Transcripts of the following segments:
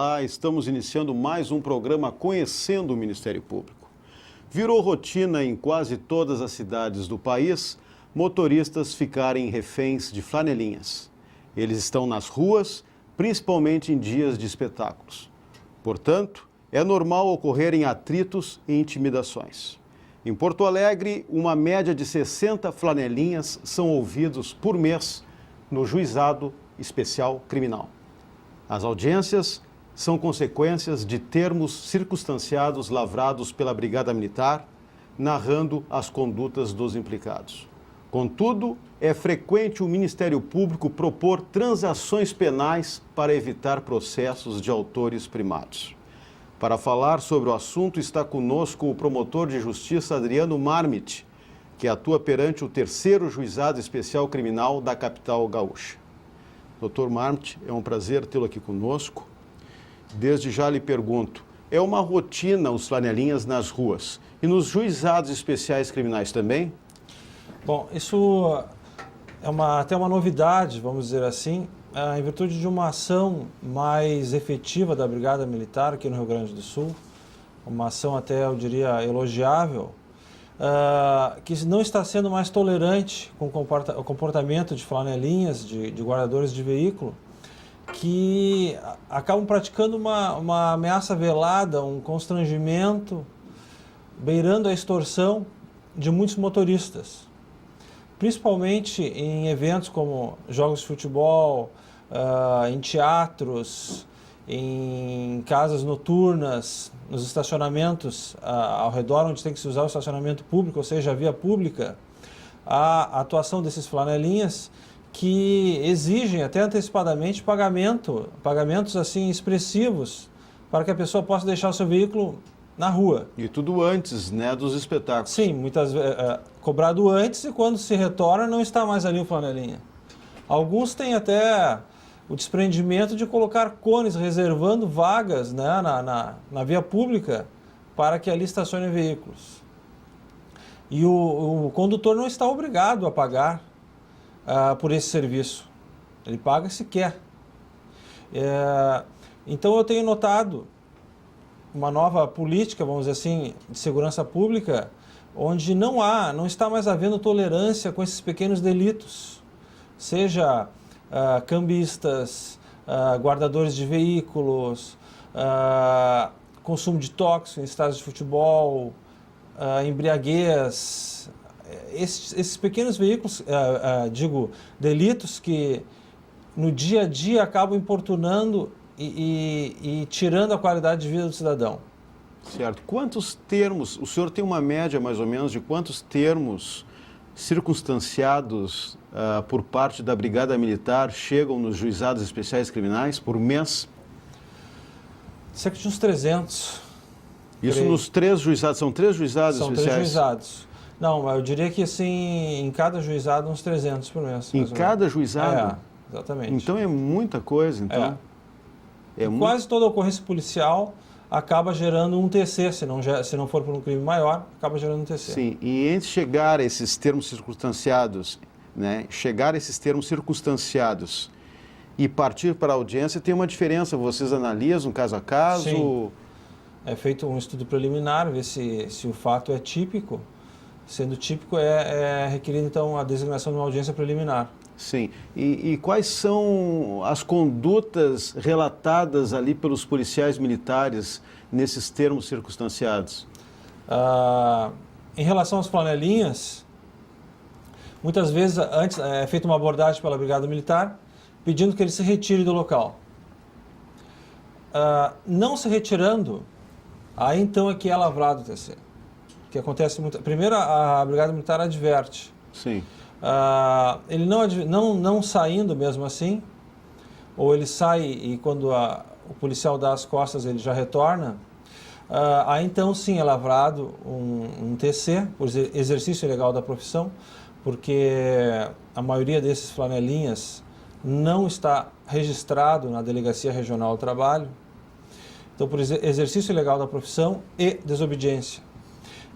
Olá, estamos iniciando mais um programa Conhecendo o Ministério Público. Virou rotina em quase todas as cidades do país motoristas ficarem reféns de flanelinhas. Eles estão nas ruas, principalmente em dias de espetáculos. Portanto, é normal ocorrerem atritos e intimidações. Em Porto Alegre, uma média de 60 flanelinhas são ouvidos por mês no Juizado Especial Criminal. As audiências são consequências de termos circunstanciados lavrados pela Brigada Militar, narrando as condutas dos implicados. Contudo, é frequente o Ministério Público propor transações penais para evitar processos de autores primados. Para falar sobre o assunto está conosco o promotor de justiça Adriano Marmit, que atua perante o 3º Juizado Especial Criminal da capital gaúcha. Doutor Marmit, é um prazer tê-lo aqui conosco. Desde já lhe pergunto, é uma rotina os flanelinhas nas ruas e nos juizados especiais criminais também? Bom, isso é até uma novidade, vamos dizer assim, em virtude de uma ação mais efetiva da Brigada Militar aqui no Rio Grande do Sul, uma ação até, eu diria, elogiável, que não está sendo mais tolerante com o comportamento de flanelinhas, de guardadores de veículo, que acabam praticando uma ameaça velada, um constrangimento, beirando a extorsão de muitos motoristas. Principalmente em eventos como jogos de futebol, em teatros, em casas noturnas, nos estacionamentos ao redor onde tem que se usar o estacionamento público, ou seja, a via pública, a atuação desses flanelinhas que exigem até antecipadamente pagamentos assim expressivos para que a pessoa possa deixar o seu veículo na rua. E tudo antes, né, dos espetáculos. Sim, muitas vezes cobrado antes e quando se retorna não está mais ali o flanelinha. Alguns têm até o desprendimento de colocar cones reservando vagas, né, na via pública para que ali estacionem veículos. E o condutor não está obrigado a pagar por esse serviço. Ele paga se quer. Então eu tenho notado uma nova política, vamos dizer assim, de segurança pública, onde não está mais havendo tolerância com esses pequenos delitos, seja cambistas, guardadores de veículos, consumo de tóxicos em estádios de futebol, embriaguez, esses pequenos veículos, delitos que no dia a dia acabam importunando e tirando a qualidade de vida do cidadão. Certo. Quantos termos, o senhor tem uma média mais ou menos de quantos termos circunstanciados por parte da Brigada Militar chegam nos juizados especiais criminais por mês? Cerca de uns 300. Isso nos 3 juizados, são 3 juizados especiais? São 3 juizados. Não, eu diria que assim, em cada juizado uns 300 por mês. Em cada juizado? Exatamente. Então é muita coisa, então. Quase toda ocorrência policial acaba gerando um TC, se não for por um crime maior, acaba gerando um TC. Sim, e entre chegar a esses termos circunstanciados, né, e partir para a audiência, tem uma diferença, vocês analisam caso a caso? Sim. É feito um estudo preliminar, ver se o fato é típico. Sendo típico, é requerido então a designação de uma audiência preliminar. Sim. E quais são as condutas relatadas ali pelos policiais militares nesses termos circunstanciados? Em relação às flanelinhas, muitas vezes antes é feita uma abordagem pela Brigada Militar pedindo que ele se retire do local. Não se retirando, aí então é que é lavrado o TC. Que acontece muito. Primeiro a Brigada Militar adverte. Sim. Ele não saindo mesmo assim, ou ele sai e quando o policial dá as costas ele já retorna, aí então sim é lavrado um TC, por exercício ilegal da profissão, porque a maioria desses flanelinhas não está registrado na Delegacia Regional do Trabalho, então por exercício ilegal da profissão e desobediência.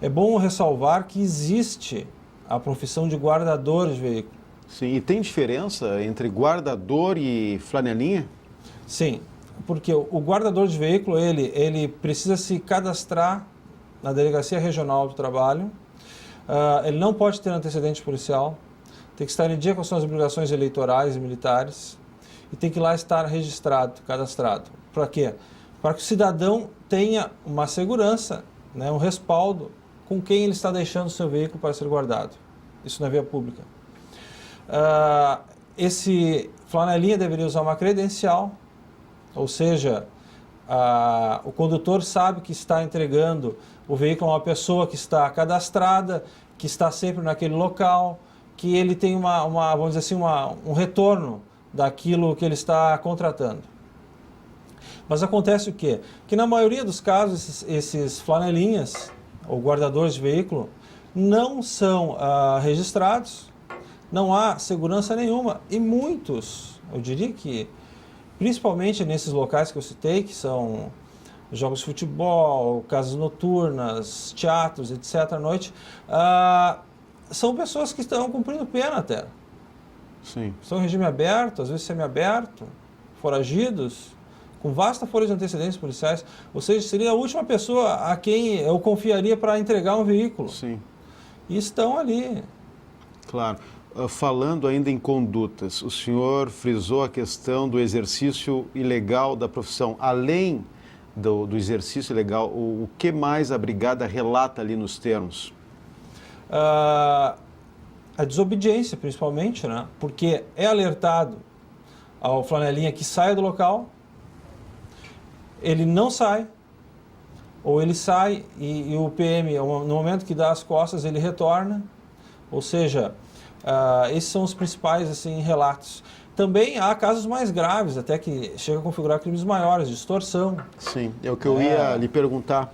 É bom ressalvar que existe a profissão de guardador de veículo. Sim, e tem diferença entre guardador e flanelinha? Sim. porque o guardador de veículo, ele precisa se cadastrar na Delegacia Regional do Trabalho, ele não pode ter antecedente policial, tem que estar em dia com as suas obrigações eleitorais e militares e tem que lá estar registrado, cadastrado. Para quê? Para que o cidadão tenha uma segurança, né, um respaldo com quem ele está deixando o seu veículo para ser guardado. Isso na via pública. Esse flanelinha deveria usar uma credencial, ou seja, o condutor sabe que está entregando o veículo a uma pessoa que está cadastrada, que está sempre naquele local, que ele tem vamos dizer assim, um retorno daquilo que ele está contratando. Mas acontece o quê? Que na maioria dos casos, esses flanelinhas, ou guardadores de veículo, não são registrados, não há segurança nenhuma. E muitos, eu diria que, principalmente nesses locais que eu citei, que são jogos de futebol, casas noturnas, teatros, etc., à noite, são pessoas que estão cumprindo pena até. Sim. Estão em regime aberto, às vezes semiaberto, foragidos, com vasta folha de antecedentes policiais. Ou seja, seria a última pessoa a quem eu confiaria para entregar um veículo. Sim. E estão ali. Claro. Falando ainda em condutas, o senhor frisou a questão do exercício ilegal da profissão. Além do exercício ilegal, o que mais a Brigada relata ali nos termos? A desobediência, principalmente, né? Porque é alertado ao flanelinha que saia do local, ele não sai, ou ele sai e o PM, no momento que dá as costas, ele retorna. Ou seja, esses são os principais assim, relatos. Também há casos mais graves, até que chega a configurar crimes maiores, de extorsão. Sim, é o que eu ia lhe perguntar.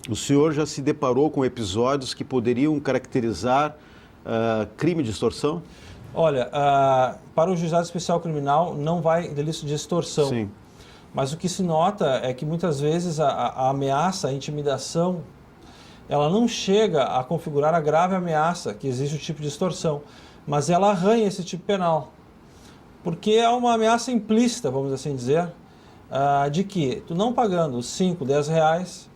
O senhor já se deparou com episódios que poderiam caracterizar crime de extorsão? Olha, para o Juizado Especial Criminal não vai delito de extorsão. Sim. Mas o que se nota é que muitas vezes a ameaça, a intimidação, ela não chega a configurar a grave ameaça que existe o tipo de extorsão, mas ela arranha esse tipo penal. Porque é uma ameaça implícita, vamos assim dizer, de que tu não pagando 5, 10 reais,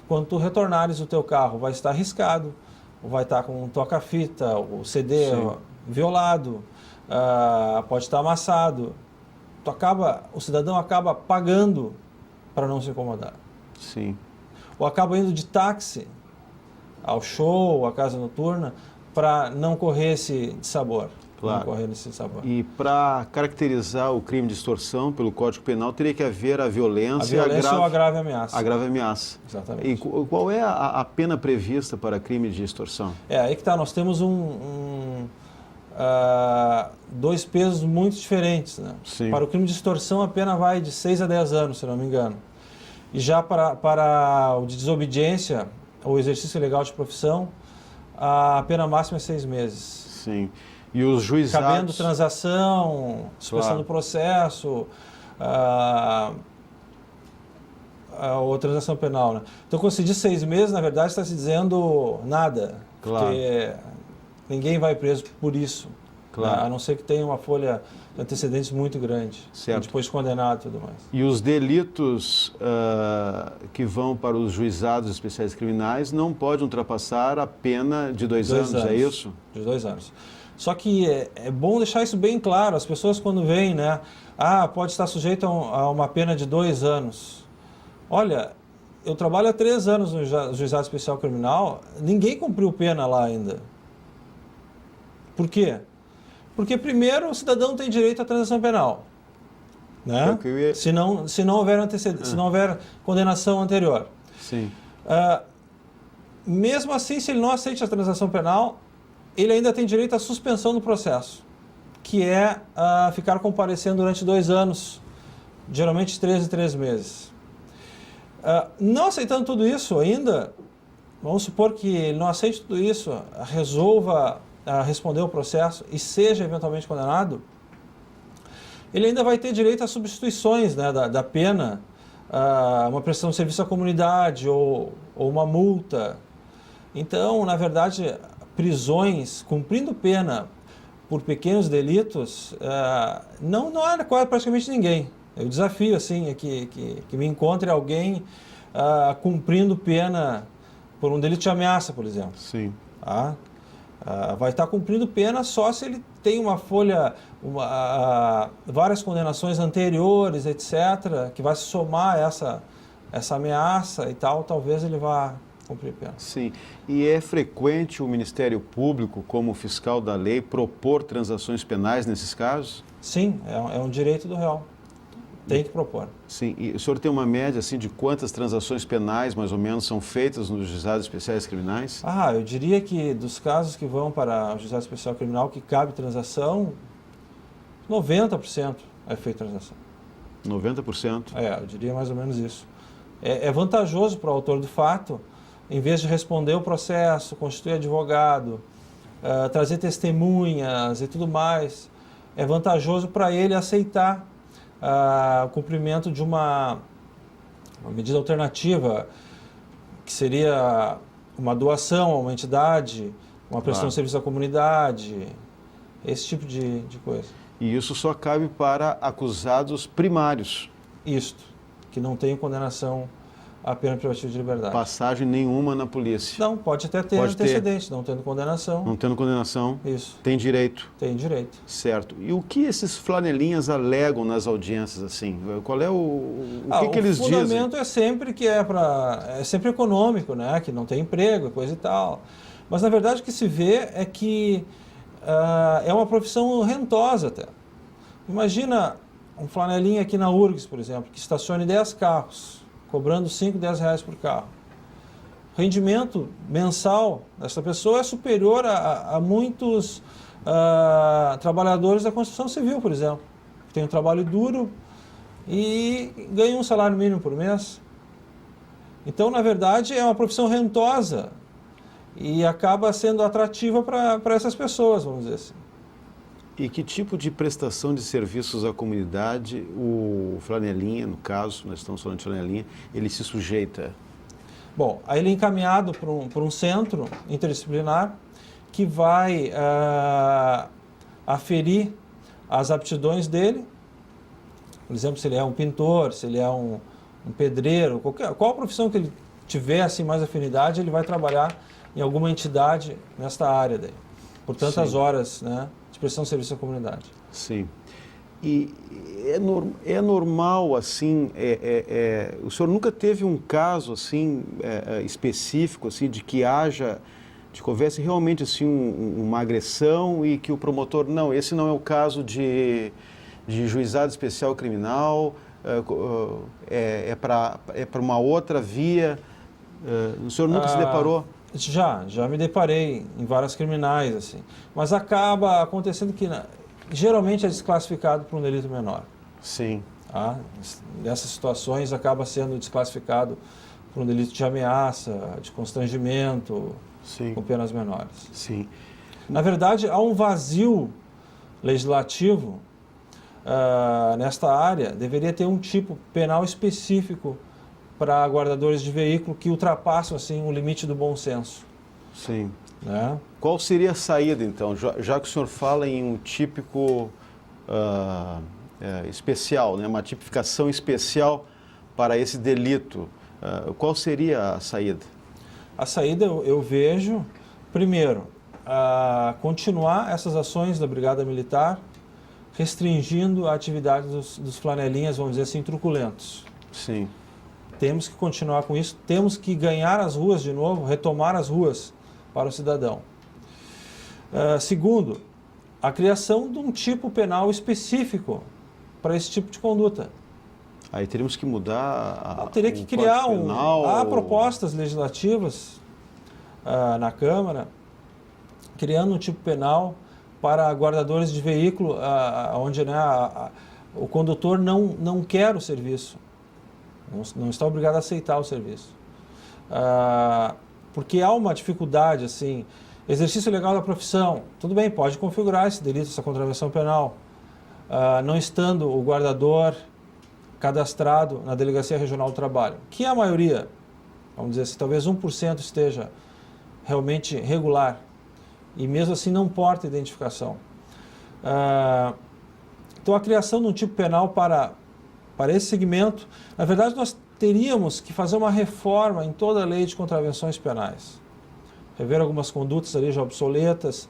quando tu retornares o teu carro vai estar arriscado, vai estar com um toca-fita, o CD violado, pode estar amassado. O cidadão acaba pagando para não se incomodar. Sim. Ou acaba indo de táxi ao show, à casa noturna, para não correr esse dissabor. Claro. Não correr esse dissabor. E para caracterizar o crime de extorsão pelo Código Penal, teria que haver a violência, ou a grave ameaça. A grave ameaça. Exatamente. E qual é a pena prevista para crime de extorsão? Aí que está, nós temos dois pesos muito diferentes. Né? Sim. Para o crime de extorsão, a pena vai de 6 a 10 anos, se não me engano. E já para o de desobediência, ou exercício ilegal de profissão, a pena máxima é 6 meses. Sim. E os juizados... Cabendo transação, suspensão do processo, ou transação penal. Né? Então, quando se diz 6 meses, na verdade, está se dizendo nada. Claro. Porque ninguém vai preso por isso. Claro. Né? A não ser que tenha uma folha de antecedentes muito grande. Certo. Depois condenado e tudo mais. E os delitos que vão para os juizados especiais criminais não podem ultrapassar a pena de 2 anos, é isso? De 2 anos. Só que é bom deixar isso bem claro. As pessoas quando veem, né? Pode estar sujeito a uma pena de 2 anos. Olha, eu trabalho há 3 anos no Juizado Especial Criminal, ninguém cumpriu pena lá ainda. Por quê? Porque primeiro o cidadão tem direito à transação penal. Né? Se não houver se não houver condenação anterior. Sim. Mesmo assim, se ele não aceita a transação penal, ele ainda tem direito à suspensão do processo, que é ficar comparecendo durante 2 anos, geralmente 3 em 3 meses. Não aceitando tudo isso ainda, vamos supor que ele não aceite tudo isso, resolva responder o processo e seja eventualmente condenado, ele ainda vai ter direito a substituições, né, da pena, uma prestação de serviço à comunidade ou uma multa. Então, na verdade, prisões, cumprindo pena por pequenos delitos, não é quase praticamente ninguém. O desafio, assim, é que me encontre alguém cumprindo pena por um delito de ameaça, por exemplo. Sim. Tá? Vai estar cumprindo pena só se ele tem uma folha, várias condenações anteriores, etc., que vai se somar a essa ameaça e tal, talvez ele vá cumprir pena. Sim. E é frequente o Ministério Público, como fiscal da lei, propor transações penais nesses casos? Sim, é um direito do réu. Tem que propor. Sim. E o senhor tem uma média assim, de quantas transações penais, mais ou menos, são feitas nos juizados especiais criminais? Eu diria que dos casos que vão para o juizado especial criminal que cabe transação, 90% é feita transação. 90%? Eu diria mais ou menos isso. É vantajoso para o autor do fato, em vez de responder o processo, constituir advogado, trazer testemunhas e tudo mais, é vantajoso para ele aceitar o cumprimento de uma medida alternativa, que seria uma doação a uma entidade, uma prestação de serviço à comunidade, esse tipo de coisa. E isso só cabe para acusados primários. Isto, que não tem condenação a pena privativa de liberdade. Passagem nenhuma na polícia. Não, pode até ter antecedente, não tendo condenação. Não tendo condenação, Isso. tem direito. Tem direito. Certo. E o que esses flanelinhas alegam nas audiências, assim? Qual é o que eles dizem? O fundamento é sempre que é sempre econômico, né? Que não tem emprego, coisa e tal. Mas, na verdade, o que se vê é que é uma profissão rentosa até. Imagina um flanelinha aqui na URGS, por exemplo, que estacione 10 carros, cobrando 5, 10 reais por carro. O rendimento mensal dessa pessoa é superior a muitos trabalhadores da construção civil, por exemplo, que tem um trabalho duro e ganham um salário mínimo por mês. Então, na verdade, é uma profissão rentosa e acaba sendo atrativa para essas pessoas, vamos dizer assim. E que tipo de prestação de serviços à comunidade o flanelinha, no caso, nós estamos falando de flanelinha, ele se sujeita? Bom, aí ele é encaminhado por um centro interdisciplinar que vai aferir as aptidões dele. Por exemplo, se ele é um pintor, se ele é um pedreiro, qual profissão que ele tiver assim, mais afinidade, ele vai trabalhar em alguma entidade nesta área daí, por tantas Sim. horas, né, de prestação de serviço à comunidade. Sim. E é normal, assim, o senhor nunca teve um caso, assim, específico, assim, de que houvesse realmente, assim, uma agressão e que o promotor, não, esse não é o caso de juizado especial criminal, é para uma outra via, o senhor nunca se deparou? Já me deparei em várias criminais, assim, mas acaba acontecendo que geralmente é desclassificado por um delito menor. Sim. Tá? Nessas situações acaba sendo desclassificado por um delito de ameaça, de constrangimento, Sim. com penas menores. Sim. Na verdade, há um vazio legislativo nesta área. Deveria ter um tipo penal específico para guardadores de veículo que ultrapassam assim, o limite do bom senso. Sim. Né? Qual seria a saída, então, já que o senhor fala em um típico especial, né, uma tipificação especial para esse delito, qual seria a saída? A saída eu vejo, primeiro, continuar essas ações da Brigada Militar, restringindo a atividade dos flanelinhas, vamos dizer assim, truculentos. Sim. Temos que continuar com isso, temos que ganhar as ruas de novo, retomar as ruas para o cidadão. Segundo, a criação de um tipo penal específico para esse tipo de conduta. Aí teríamos que mudar teria que criar há propostas legislativas na Câmara, criando um tipo penal para guardadores de veículo onde o condutor não quer o serviço, não está obrigado a aceitar o serviço. Porque há uma dificuldade, assim, exercício legal da profissão, tudo bem, pode configurar esse delito, essa contravenção penal, não estando o guardador cadastrado na Delegacia Regional do Trabalho, que a maioria, vamos dizer assim, talvez 1% esteja realmente regular, e mesmo assim não porta identificação. Então a criação de um tipo penal para para esse segmento, na verdade nós teríamos que fazer uma reforma em toda a lei de contravenções penais. Rever algumas condutas ali já obsoletas,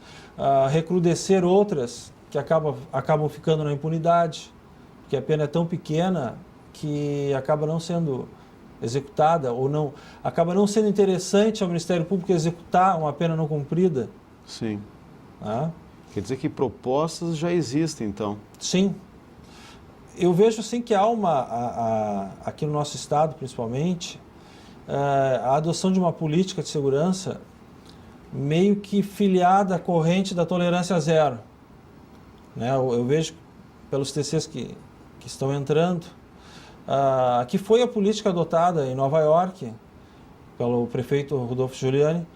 recrudescer outras que acabam ficando na impunidade, porque a pena é tão pequena que acaba não sendo executada ou não, acaba não sendo interessante ao Ministério Público executar uma pena não cumprida. Sim. Ah? Quer dizer que propostas já existem, então. Sim. Eu vejo assim que há aqui no nosso estado, principalmente, a adoção de uma política de segurança meio que filiada à corrente da tolerância zero. Né? Eu vejo pelos TCs que estão entrando, que foi a política adotada em Nova York pelo prefeito Rudolph Giuliani,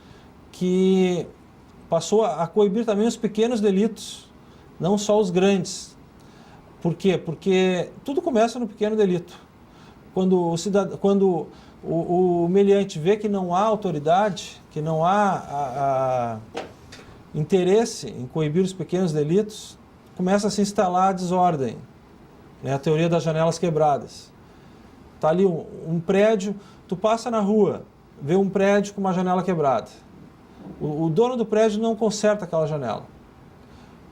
que passou a coibir também os pequenos delitos, não só os grandes. Por quê? Porque tudo começa no pequeno delito. Quando o meliante vê que não há autoridade, que não há interesse em coibir os pequenos delitos, começa a se instalar a desordem, né? A teoria das janelas quebradas. Está ali um prédio, tu passa na rua, vê um prédio com uma janela quebrada. O dono do prédio não conserta aquela janela.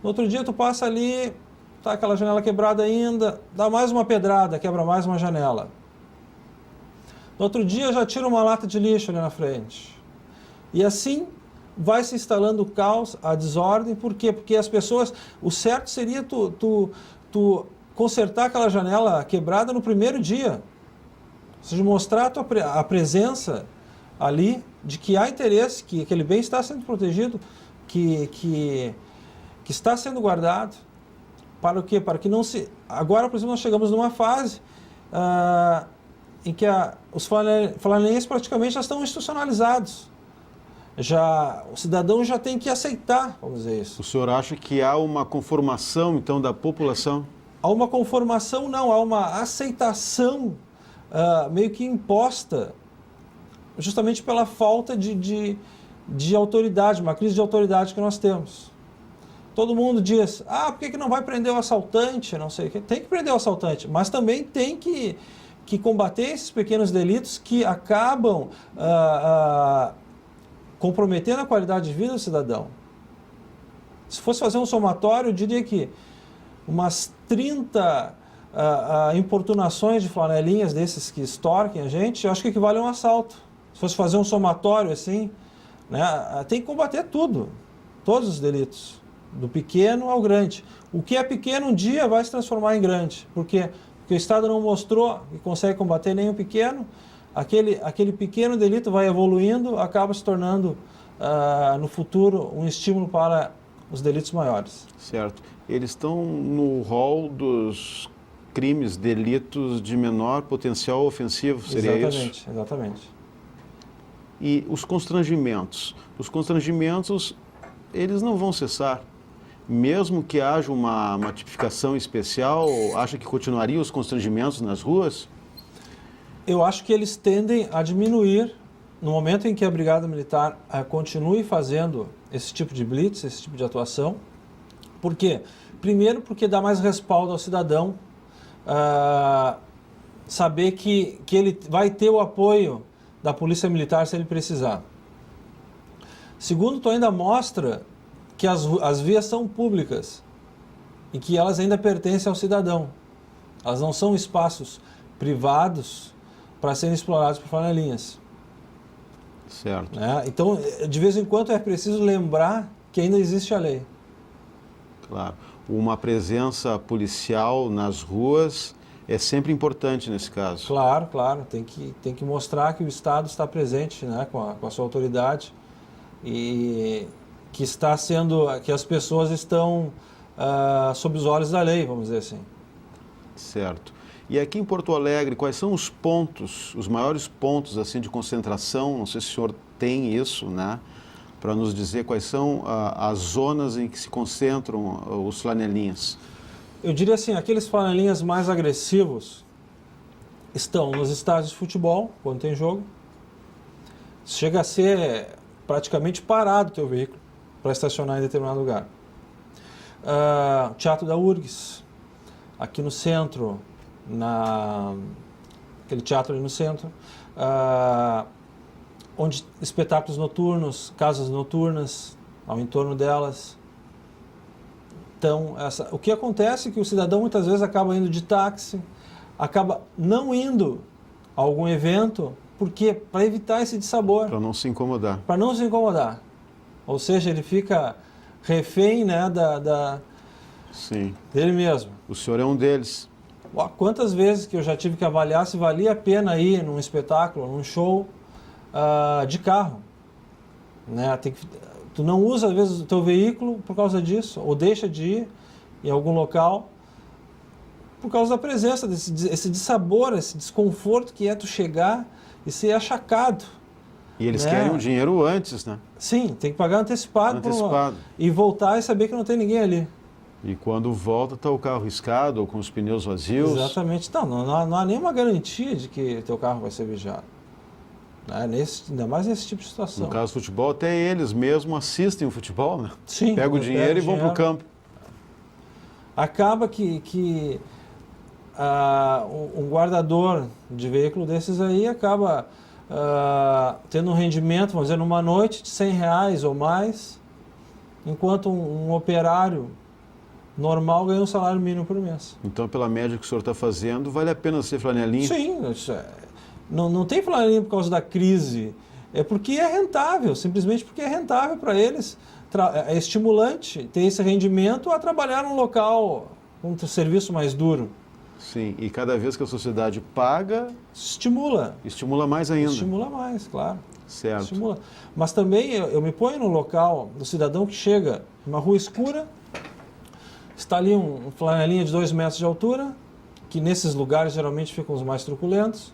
No outro dia tu passa ali, está aquela janela quebrada ainda, dá mais uma pedrada, quebra mais uma janela. No outro dia já tira uma lata de lixo ali na frente. E assim vai se instalando o caos, a desordem. Por quê? Porque as pessoas... O certo seria tu consertar aquela janela quebrada no primeiro dia. Ou seja, mostrar a presença ali de que há interesse, que aquele bem está sendo protegido, que está sendo guardado. Para o quê? Para que não se... Agora, por exemplo, nós chegamos numa fase em que os flanelenses praticamente já estão institucionalizados. O cidadão já tem que aceitar, vamos dizer isso. O senhor acha que há uma conformação, então, da população? Há uma conformação, não, há uma aceitação meio que imposta, justamente pela falta de autoridade, uma crise de autoridade que nós temos. Todo mundo diz, por que não vai prender o assaltante? Não sei o quê. Tem que prender o assaltante, mas também tem que combater esses pequenos delitos que acabam comprometendo a qualidade de vida do cidadão. Se fosse fazer um somatório, eu diria que umas 30 importunações de flanelinhas desses que extorquem a gente, eu acho que equivale a um assalto. Se fosse fazer um somatório assim, né, tem que combater tudo, todos os delitos, do pequeno ao grande. O que é pequeno um dia vai se transformar em grande. Por quê? Porque o Estado não mostrou que consegue combater nem o pequeno, aquele pequeno delito vai evoluindo, acaba se tornando, no futuro, um estímulo para os delitos maiores. Certo. Eles estão no rol dos crimes, delitos de menor potencial ofensivo, seria isso? Exatamente, exatamente. E os constrangimentos? Os constrangimentos, eles não vão cessar. Mesmo que haja uma tipificação especial, acha que continuaria os constrangimentos nas ruas? Eu acho que eles tendem a diminuir no momento em que a Brigada Militar continue fazendo esse tipo de blitz, esse tipo de atuação. Por quê? Primeiro, porque dá mais respaldo ao cidadão, saber que ele vai ter o apoio da Polícia Militar se ele precisar. Segundo, tu ainda mostra que as vias são públicas e que elas ainda pertencem ao cidadão. Elas não são espaços privados para serem explorados por flanelinhas. Certo. Então, de vez em quando é preciso lembrar que ainda existe a lei. Claro. Uma presença policial nas ruas é sempre importante nesse caso. Claro, claro. Tem que mostrar que o Estado está presente, né, com a sua autoridade e que as pessoas estão sob os olhos da lei, vamos dizer assim. Certo. E aqui em Porto Alegre, quais são os pontos, os maiores pontos assim de concentração? Não sei se o senhor tem isso, né? Para nos dizer quais são as zonas em que se concentram os flanelinhas. Eu diria assim, aqueles flanelinhas mais agressivos estão nos estádios de futebol, quando tem jogo. Chega a ser praticamente parado o teu veículo para estacionar em determinado lugar. Teatro da URGS, aqui no centro, aquele teatro ali no centro, onde espetáculos noturnos, casas noturnas ao entorno delas. Então, o que acontece é que o cidadão muitas vezes acaba indo de táxi, acaba não indo a algum evento, porque para evitar esse dissabor. Para não se incomodar. Para não se incomodar. Ou seja, ele fica refém, né, Sim. dele mesmo. O senhor é um deles. Quantas vezes que eu já tive que avaliar se valia a pena ir num espetáculo, num show de carro. Né? Tu não usa, às vezes, o teu veículo por causa disso, ou deixa de ir em algum local por causa da presença esse dissabor, esse desconforto que é tu chegar e ser achacado. E eles né? querem o dinheiro antes, né? Sim, tem que pagar antecipado. E voltar e saber que não tem ninguém ali. E quando volta, está o carro riscado ou com os pneus vazios. Exatamente. Não há nenhuma garantia de que teu carro vai ser vigiado. Ainda mais nesse tipo de situação. No caso do futebol, até eles mesmos assistem o futebol, né? Sim. Pegam o dinheiro e vão para o campo. Acaba que um guardador de veículo desses aí acaba tendo um rendimento, vamos dizer, numa noite de R$100 ou mais, enquanto um operário normal ganha um salário mínimo por mês. Então, pela média que o senhor está fazendo, vale a pena ser flanelinha? Sim, não tem flanelinha por causa da crise, é porque é rentável, simplesmente porque é rentável para eles, é estimulante ter esse rendimento a trabalhar num local com um serviço mais duro. Sim, e cada vez que a sociedade paga... Estimula. Estimula mais ainda. Estimula mais, claro. Certo. Estimula. Mas também eu me ponho no local do cidadão que chega numa rua escura, está ali um flanelinha de 2 metros de altura, que nesses lugares geralmente ficam os mais truculentos,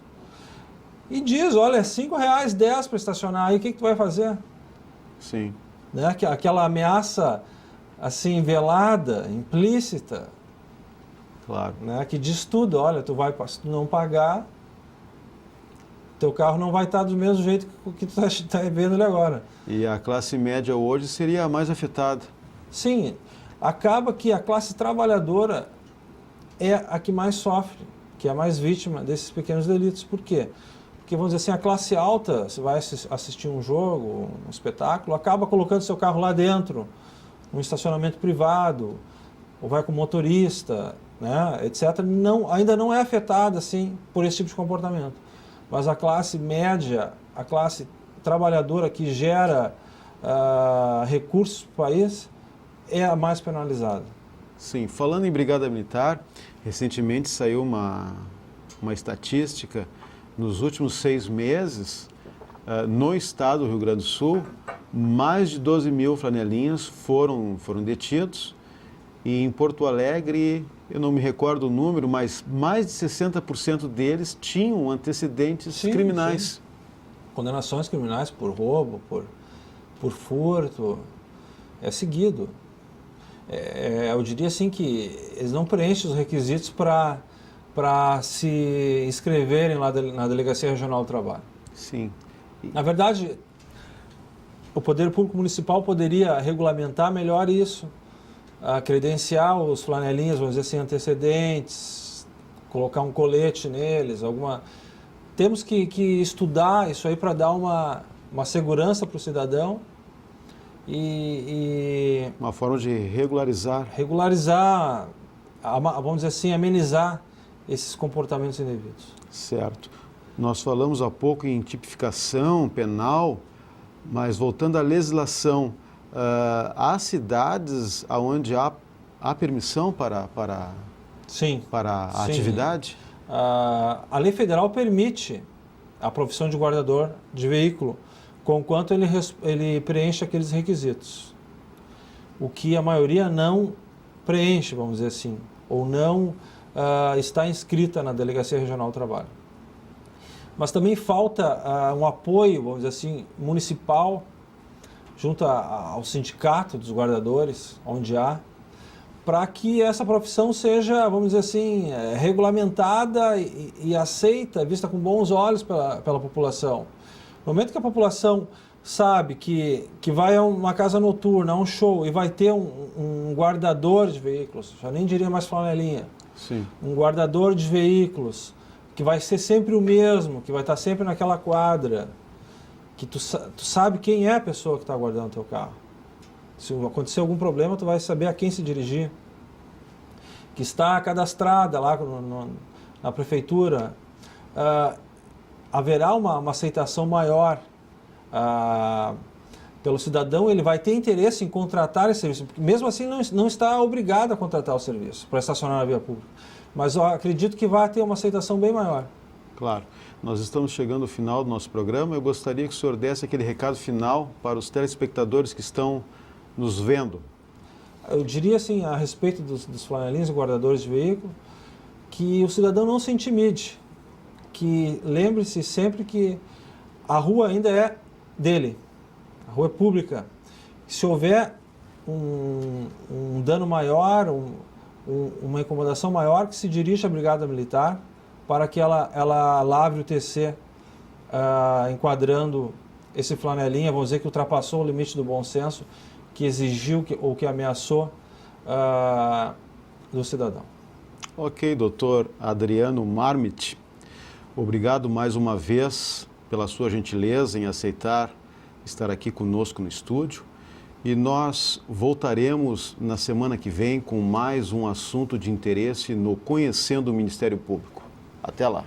e diz, olha, é R$5, 10 para estacionar, aí o que tu vai fazer? Sim. Né? Aquela ameaça assim, velada, implícita, Claro. né? Que diz tudo, olha, se tu não pagar, teu carro não vai estar do mesmo jeito que tu está vendo ele agora. E a classe média hoje seria a mais afetada. Sim, acaba que a classe trabalhadora é a que mais sofre, que é a mais vítima desses pequenos delitos. Por quê? Porque, vamos dizer assim, a classe alta, você vai assistir um jogo, um espetáculo, acaba colocando seu carro lá dentro, num estacionamento privado, ou vai com motorista, né, etc. Ainda não é afetada, assim, por esse tipo de comportamento. Mas a classe média, a classe trabalhadora que gera recursos para o país, é a mais penalizada. Sim, falando em Brigada Militar, recentemente saiu uma estatística, nos últimos 6 meses, no estado do Rio Grande do Sul, mais de 12 mil flanelinhas foram detidos, e em Porto Alegre, eu não me recordo o número, mas mais de 60% deles tinham antecedentes criminais. Sim. Condenações criminais por roubo, por furto, é seguido. Eu diria assim que eles não preenchem os requisitos para se inscreverem lá na Delegacia Regional do Trabalho. Sim. Na verdade, o Poder Público Municipal poderia regulamentar melhor isso, credenciar os flanelinhas, vamos dizer assim, antecedentes, colocar um colete neles, Temos que estudar isso aí para dar uma segurança para o cidadão e uma forma de regularizar, vamos dizer assim, amenizar esses comportamentos indevidos. Certo. Nós falamos há pouco em tipificação penal, mas voltando à legislação, há cidades onde há permissão para a atividade? A lei federal permite a profissão de guardador de veículo, conquanto ele preenche aqueles requisitos. O que a maioria não preenche, vamos dizer assim, ou não está inscrita na Delegacia Regional do Trabalho. Mas também falta um apoio, vamos dizer assim, municipal, junto ao sindicato dos guardadores, onde há, para que essa profissão seja, vamos dizer assim, regulamentada e aceita, vista com bons olhos pela população. No momento que a população sabe que vai a uma casa noturna, a um show, e vai ter um guardador de veículos, já nem diria mais flanelinha, Sim. Um guardador de veículos, que vai ser sempre o mesmo, que vai estar sempre naquela quadra, que tu sabe quem é a pessoa que está guardando o teu carro. Se acontecer algum problema, tu vai saber a quem se dirigir. Que está cadastrada lá na prefeitura. Haverá uma aceitação maior pelo cidadão, ele vai ter interesse em contratar esse serviço. Mesmo assim, não está obrigado a contratar o serviço para estacionar na via pública. Mas eu acredito que vai ter uma aceitação bem maior. Claro. Nós estamos chegando ao final do nosso programa. Eu gostaria que o senhor desse aquele recado final para os telespectadores que estão nos vendo. Eu diria assim, a respeito dos flanelinhas e guardadores de veículo, que o cidadão não se intimide, que lembre-se sempre que a rua ainda é dele, a rua é pública. Se houver um dano maior, uma incomodação maior, que se dirija à Brigada Militar para que ela lavre o TC enquadrando esse flanelinha, vamos dizer que ultrapassou o limite do bom senso, que exigiu ou que ameaçou do cidadão. Ok, doutor Adriano Marmit, obrigado mais uma vez pela sua gentileza em aceitar estar aqui conosco no estúdio. E nós voltaremos na semana que vem com mais um assunto de interesse no Conhecendo o Ministério Público. Até lá.